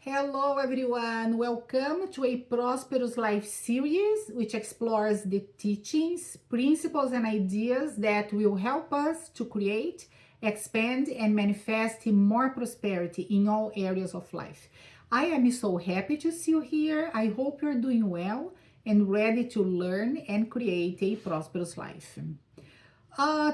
Hello everyone, welcome to a Prosperous Life series which explores the teachings, principles and ideas that will help us to create, expand and manifest more prosperity in all areas of life. I am so happy to see you here. I hope you're doing well and ready to learn and create a prosperous life.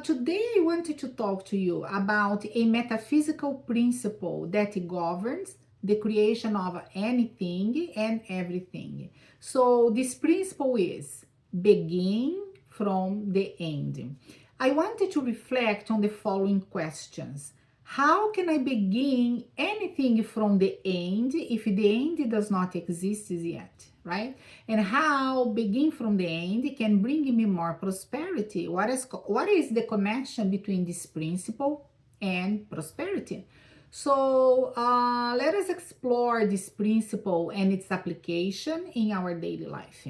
Today I wanted to talk to you about a metaphysical principle that governs the creation of anything and everything. So this principle is begin from the end. I wanted to reflect on the following questions. How can I begin anything from the end if the end does not exist yet, right? And how begin from the end can bring me more prosperity. What is the connection between this principle and prosperity? So let us explore this principle and its application in our daily life.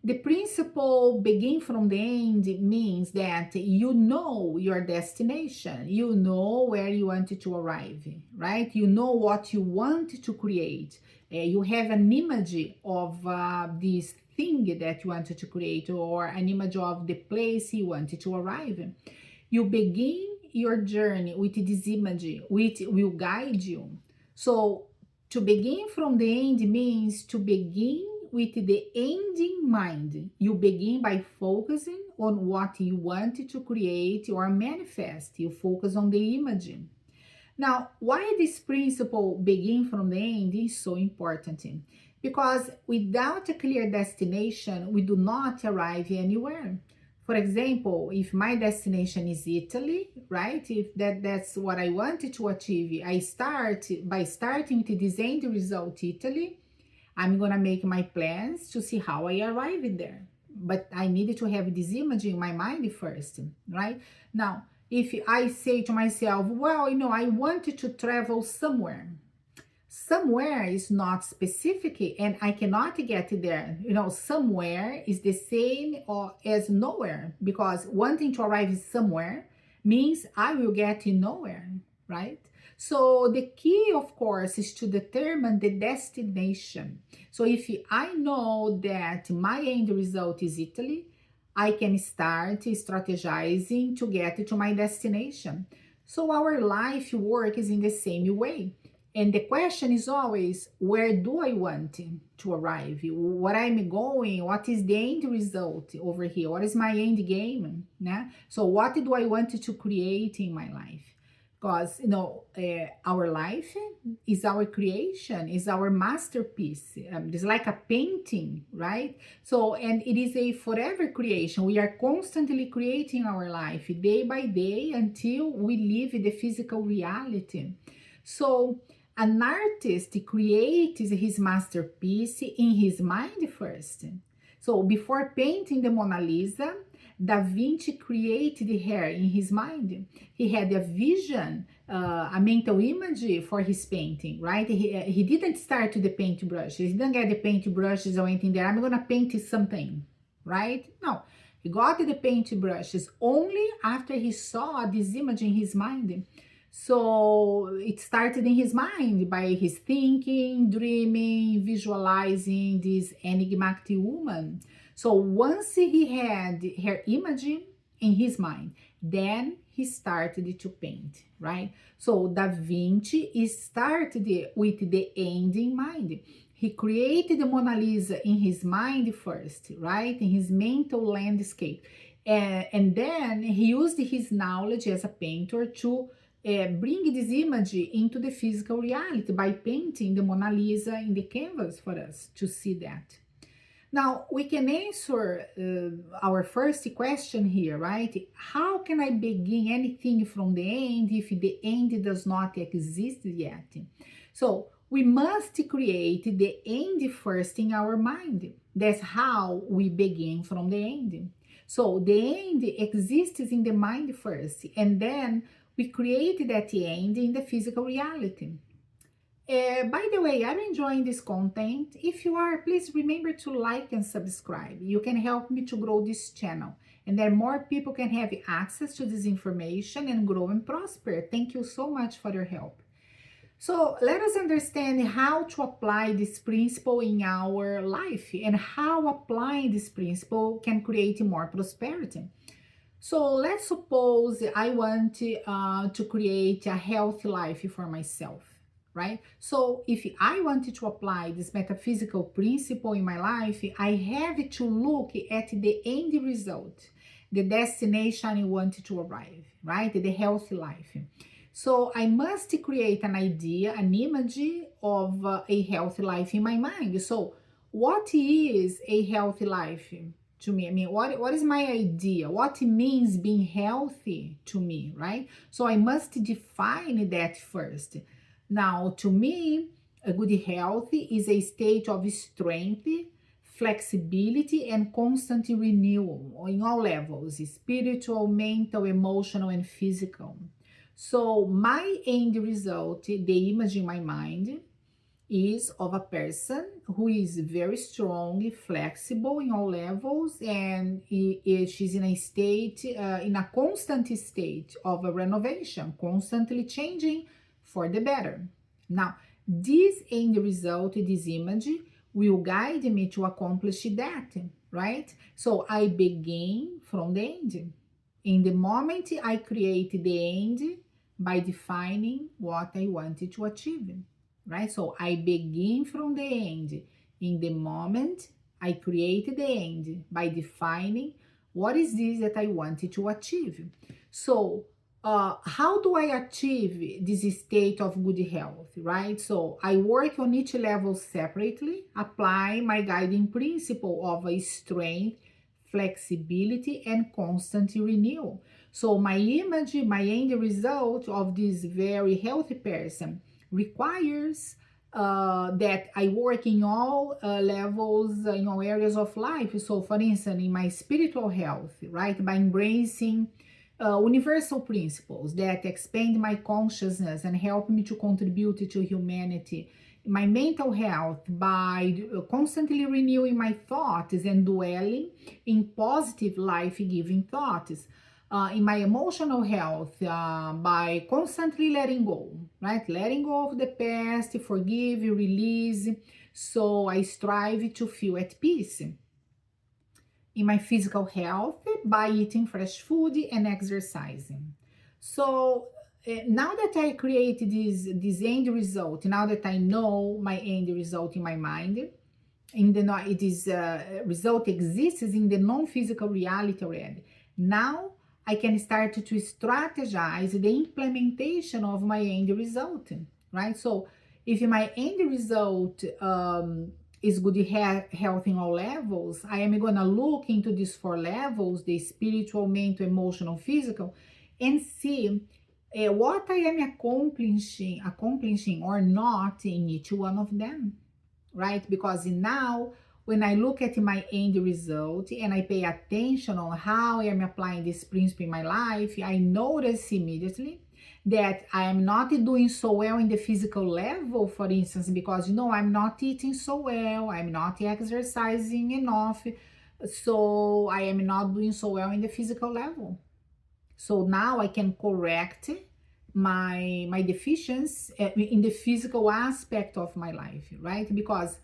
The principle begin from the end means that you know your destination, you know where you want to arrive, right? You know what you want to create. You have an image of this thing that you wanted to create, or an image of the place you wanted to arrive. You begin your journey with this image, which will guide you. So to begin from the end means to begin with the end in mind. You begin by focusing on what you want to create or manifest. You focus on the image. Now, why this principle begin from the end is so important? Because without a clear destination, we do not arrive anywhere. For example, if my destination is Italy, right? If that's what I wanted to achieve, I start by starting with this end result, Italy. I'm gonna make my plans to see how I arrive there. But I needed to have this image in my mind first, right? Now, if I say to myself, well, I wanted to travel somewhere. Somewhere is not specific and I cannot get there. Somewhere is the same or as nowhere, because wanting to arrive somewhere means I will get nowhere, right? So the key, of course, is to determine the destination. So if I know that my end result is Italy, I can start strategizing to get to my destination. So our life work is in the same way. And the question is always, where do I want to arrive? What I'm going, what is the end result over here? What is my end game? Né? So what do I want to create in my life? Because, our life is our creation, is our masterpiece. It's like a painting, right? So, and it is a forever creation. We are constantly creating our life day by day until we live the physical reality. So, an artist creates his masterpiece in his mind first. So before painting the Mona Lisa, Da Vinci created her in his mind. He had a vision, a mental image for his painting, right? He didn't start with the paintbrushes. He didn't get the paintbrushes or anything there. I'm going to paint something, right? No. He got the paintbrushes only after he saw this image in his mind. So it started in his mind by his thinking, dreaming, visualizing this enigmatic woman. So once he had her image in his mind, then he started to paint, right? So Da Vinci started with the end in mind. He created the Mona Lisa in his mind first, right? In his mental landscape. And then he used his knowledge as a painter to bring this image into the physical reality by painting the Mona Lisa in the canvas for us to see that. Now, we can answer our first question here, right? How can I begin anything from the end if the end does not exist yet? So, we must create the end first in our mind. That's how we begin from the end. So, the end exists in the mind first, and then we create that end in the physical reality. By the way, I'm enjoying this content. If you are, please remember to like and subscribe. You can help me to grow this channel, and then more people can have access to this information and grow and prosper. Thank you so much for your help. So let us understand how to apply this principle in our life and how applying this principle can create more prosperity. So let's suppose I want to create a healthy life for myself, right? So if I wanted to apply this metaphysical principle in my life, I have to look at the end result, the destination I want to arrive, right? The healthy life. So I must create an idea, an image of a healthy life in my mind. So what is a healthy life to me? I mean, what is my idea? What it means being healthy to me, right? So I must define that first. Now, to me, a good health is a state of strength, flexibility, and constant renewal in all levels, spiritual, mental, emotional, and physical. So my end result, the image in my mind, is of a person who is very strong, flexible in all levels, and she's in a state, in a constant state of a renovation, constantly changing for the better. Now, this end result, this image, will guide me to accomplish that, right? So I begin from the end. In the moment I create the end by defining what I wanted to achieve, right? So I begin from the end. In the moment I create the end by defining what is this that I wanted to achieve. So how do I achieve this state of good health, right? So I work on each level separately, apply my guiding principle of a strength, flexibility, and constant renewal. So my image, my end result of this very healthy person requires that I work in all levels, in all areas of life. So for instance, in my spiritual health, right, by embracing universal principles that expand my consciousness and help me to contribute to humanity. My mental health by constantly renewing my thoughts and dwelling in positive life-giving thoughts. In my emotional health, by constantly letting go, right? Letting go of the past, forgive, release. So I strive to feel at peace. In my physical health, by eating fresh food and exercising. So now that I create this end result, now that I know my end result in my mind, in the it is result exists in the non-physical reality already. Now I can start to strategize the implementation of my end result, right? So if my end result is good health in all levels, I am gonna look into these four levels, the spiritual, mental, emotional, physical, and see what I am accomplishing or not in each one of them, right? Because now when I look at my end result and I pay attention on how I am applying this principle in my life, I notice immediately that I am not doing so well in the physical level, for instance, because I'm not eating so well, I'm not exercising enough, so I am not doing so well in the physical level. So now I can correct my deficiency in the physical aspect of my life, right? Because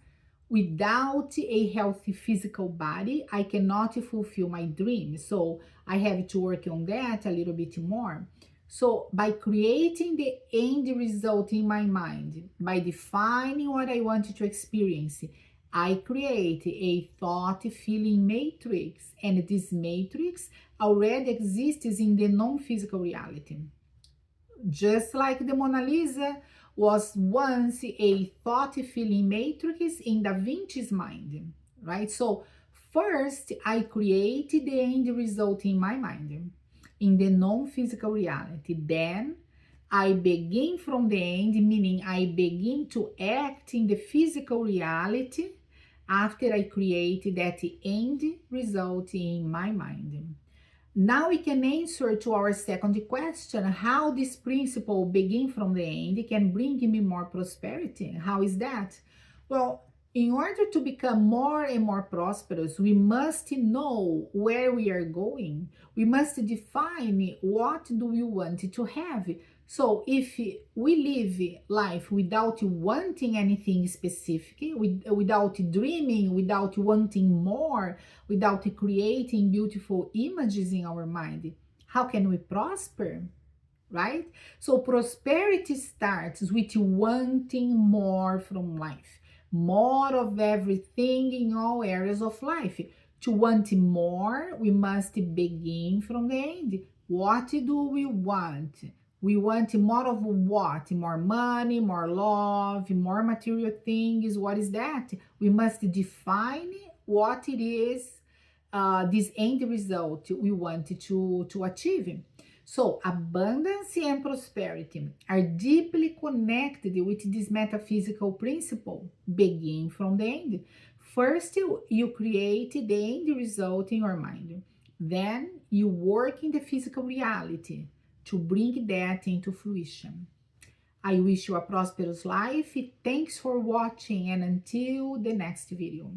without a healthy physical body, I cannot fulfill my dreams. So I have to work on that a little bit more. So by creating the end result in my mind, by defining what I want to experience, I create a thought feeling matrix, and this matrix already exists in the non-physical reality. Just like the Mona Lisa was once a thought feeling matrix in Da Vinci's mind, right? So first I create the end result in my mind, in the non-physical reality. Then I begin from the end, meaning I begin to act in the physical reality after I create that end result in my mind. Now we can answer to our second question, how this principle begin from the end can bring me more prosperity. How is that? Well, in order to become more and more prosperous, we must know where we are going. We must define what do we want to have So if we live life without wanting anything specific, without dreaming, without wanting more, without creating beautiful images in our mind, how can we prosper? Right? So prosperity starts with wanting more from life, more of everything in all areas of life. To want more, we must begin from the end. What do we want? We want more of what? More money, more love, more material things. What is that? We must define what it is, this end result we want to achieve. So, abundance and prosperity are deeply connected with this metaphysical principle. Begin from the end. First, you create the end result in your mind. Then, you work in the physical reality to bring that into fruition. I wish you a prosperous life. Thanks for watching, and until the next video.